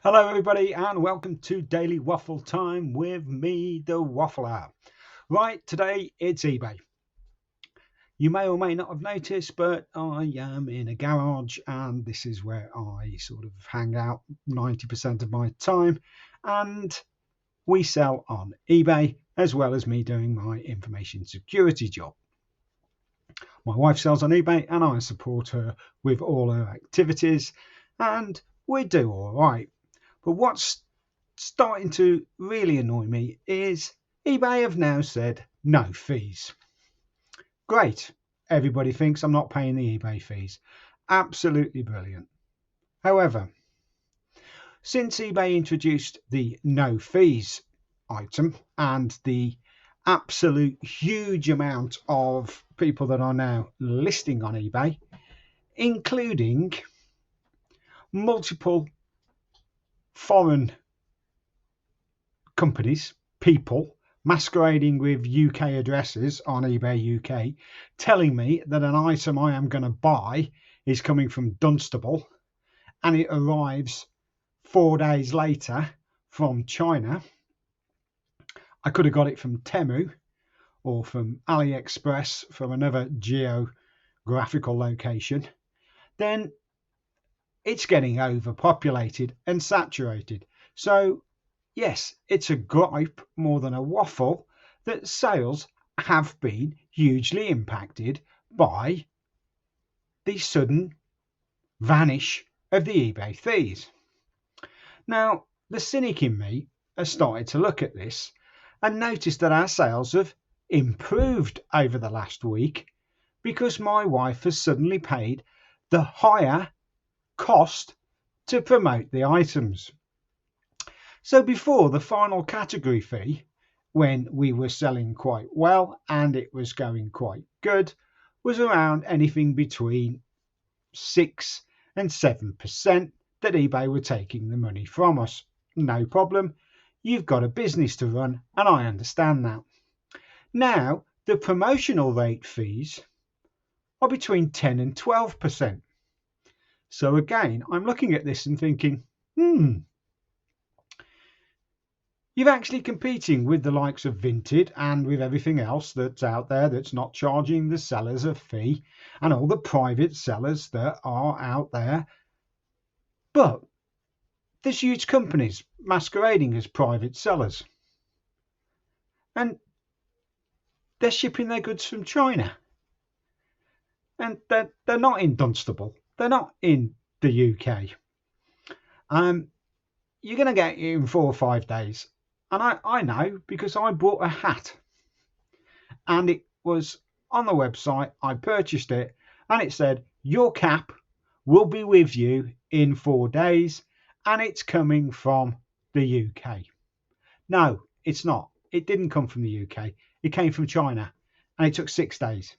Hello everybody and welcome to Daily Waffle Time with me, the Waffler. Right, today it's eBay. You may or may not have noticed, but I am in a garage and this is where I sort of hang out 90% of my time, and we sell on eBay as well as me doing my information security job. My wife sells on eBay and I support her with all her activities and we do all right. But what's starting to really annoy me is eBay have now said no fees. Great. Everybody thinks I'm not paying the eBay fees. Absolutely brilliant. However, since eBay introduced the no fees item and the absolute huge amount of people that are now listing on eBay, including multiple foreign companies, people masquerading with UK addresses on eBay UK, telling me that an item I am going to buy is coming from Dunstable and it arrives 4 days later from China. I could have got it from Temu or from AliExpress, from another geographical location. Then it's getting overpopulated and saturated. So yes, it's a gripe more than a waffle that sales have been hugely impacted by the sudden vanish of the eBay fees. Now, the cynic in me has started to look at this and noticed that our sales have improved over the last week because my wife has suddenly paid the higher cost to promote the items. So before, the final category fee, when we were selling quite well and it was going quite good, was around anything between 6 and 7% that eBay were taking the money from us. No problem. You've got a business to run and I understand that. Now, the promotional rate fees are between 10 and 12%. So again, I'm looking at this and thinking, you're actually competing with the likes of Vinted and with everything else that's out there that's not charging the sellers a fee, and all the private sellers that are out there. But there's huge companies masquerading as private sellers, and they're shipping their goods from China, and they're not in Dunstable, they're not in the UK. You're going to get it in 4 or 5 days. And I know because I bought a hat and it was on the website. I purchased it and it said your cap will be with you in 4 days and it's coming from the UK. No, it's not. It didn't come from the UK. It came from China and it took 6 days.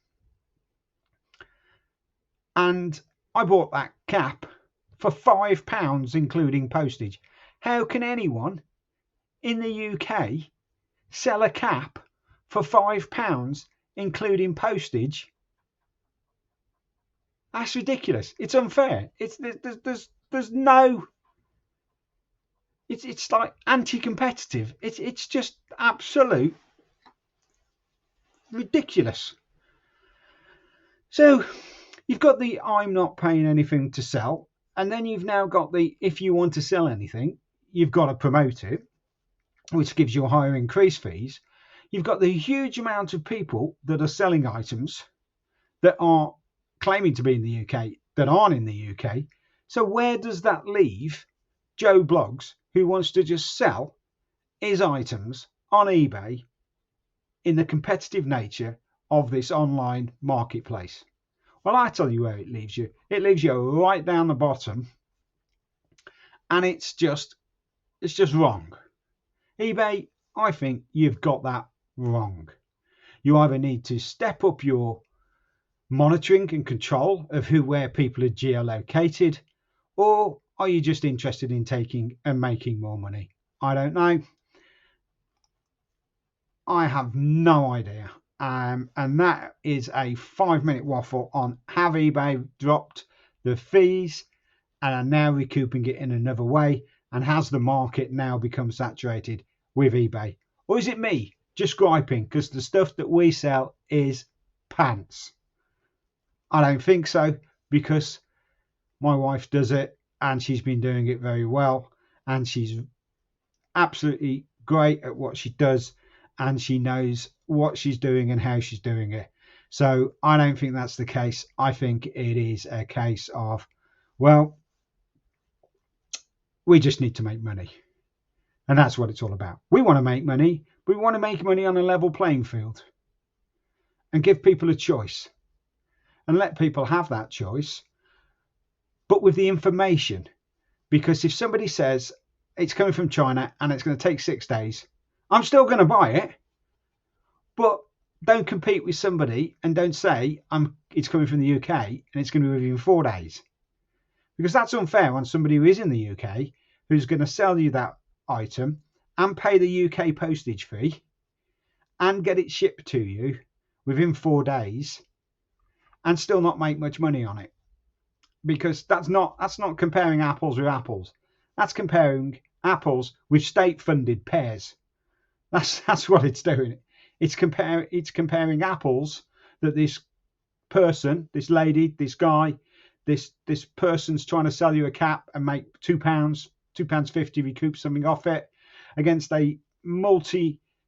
And I bought that cap for £5 including postage. How can anyone in the UK sell a cap for £5 including postage? That's ridiculous. It's unfair. There's no. It's like anti-competitive. It's just absolute ridiculous. So you've got the I'm not paying anything to sell, and then you've now got the if you want to sell anything, you've got to promote it, which gives you higher increase fees. You've got the huge amount of people that are selling items that are claiming to be in the UK that aren't in the UK. So where does that leave Joe Bloggs, who wants to just sell his items on eBay in the competitive nature of this online marketplace? Well, I tell you where it leaves you. It leaves you right down the bottom, and it's just wrong. eBay, I think you've got that wrong. You either need to step up your monitoring and control of where people are geolocated, or are you just interested in taking and making more money? I don't know. I have no idea. And that is a 5-minute waffle on have eBay dropped the fees and are now recouping it in another way? And has the market now become saturated with eBay? Or is it me just griping because the stuff that we sell is pants? I don't think so, because my wife does it and she's been doing it very well, and she's absolutely great at what she does, and she knows what she's doing and how she's doing it. So I don't think that's the case. I think it is a case of, well, we just need to make money. And that's what it's all about. We want to make money, but we want to make money on a level playing field and give people a choice and let people have that choice, but with the information. Because if somebody says it's coming from China and it's going to take 6 days, I'm still going to buy it. But don't compete with somebody and don't say it's coming from the UK and it's going to be within 4 days. Because that's unfair on somebody who is in the UK, who's going to sell you that item and pay the UK postage fee and get it shipped to you within 4 days and still not make much money on it. Because that's not comparing apples with apples. That's comparing apples with state-funded pears. That's what it's doing. It's comparing apples that this person, this lady, this guy, this person's trying to sell you a cap and make £2.50, recoup something off it, against a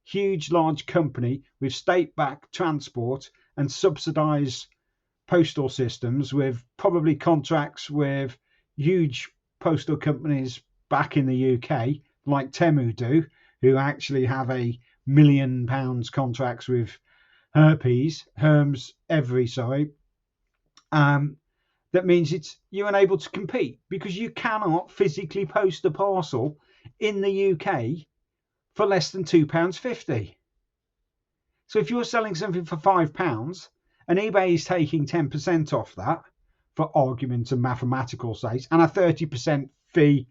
huge large company with state-backed transport and subsidised postal systems, with probably contracts with huge postal companies back in the UK like Temu do, who actually have £1 million contracts with Hermes every, that means you're unable to compete because you cannot physically post a parcel in the UK for less than £2.50. So if you're selling something for £5 and eBay is taking 10% off that, for argument and mathematical sake, and a 30% fee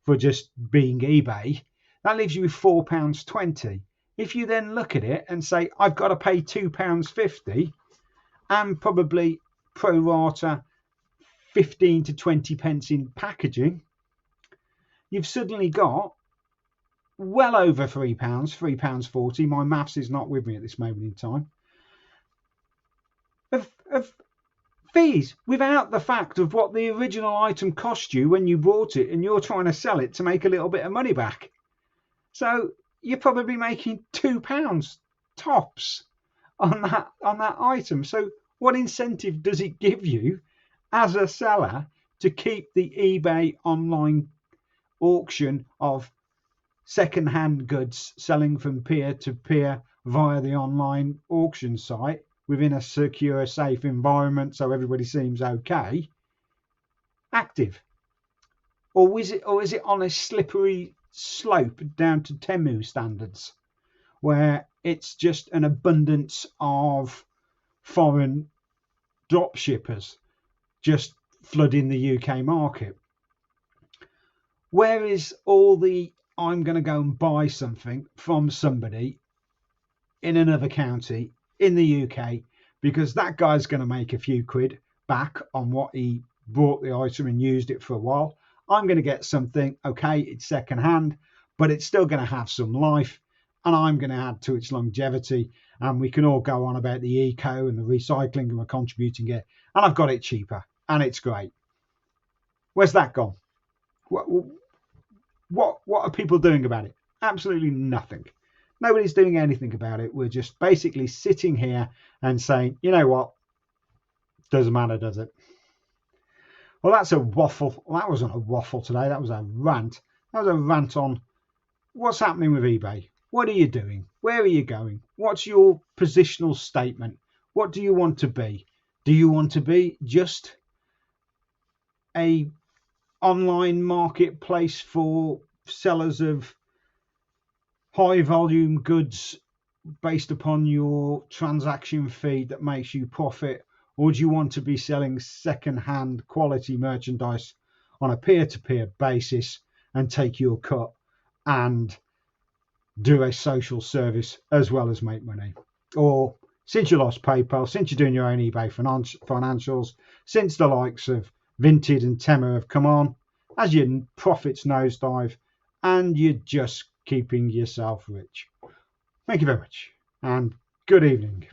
for just being eBay, that leaves you with £4.20. If you then look at it and say, I've got to pay £2.50 and probably pro rata 15 to 20 pence in packaging, you've suddenly got well over £3, £3.40. My maths is not with me at this moment in time. Of fees, without the fact of what the original item cost you when you bought it, and you're trying to sell it to make a little bit of money back. So you're probably making £2 tops on that item. So what incentive does it give you as a seller to keep the eBay online auction of second-hand goods selling from peer to peer via the online auction site within a secure, safe environment so everybody seems okay, active? Or is it on a slippery slope down to Temu standards, where it's just an abundance of foreign drop shippers just flooding the UK market? Where is all the I'm going to go and buy something from somebody in another county in the UK because that guy's going to make a few quid back on what he bought the item and used it for a while? I'm going to get something, okay, it's second hand, but it's still going to have some life, and I'm going to add to its longevity, and we can all go on about the eco and the recycling, and we're contributing it, and I've got it cheaper, and it's great. Where's that gone? What are people doing about it? Absolutely nothing. Nobody's doing anything about it. We're just basically sitting here and saying, you know what, doesn't matter, does it? Well, that's a waffle. Well, that wasn't a waffle today. That was a rant. That was a rant on what's happening with eBay. What are you doing? Where are you going? What's your positional statement? What do you want to be? Do you want to be just a online marketplace for sellers of high volume goods based upon your transaction fee that makes you profit? Or do you want to be selling second-hand quality merchandise on a peer-to-peer basis and take your cut and do a social service as well as make money? Or since you lost PayPal, since you're doing your own eBay financials, since the likes of Vinted and Temu have come on as your profits nosedive and you're just keeping yourself rich. Thank you very much and good evening.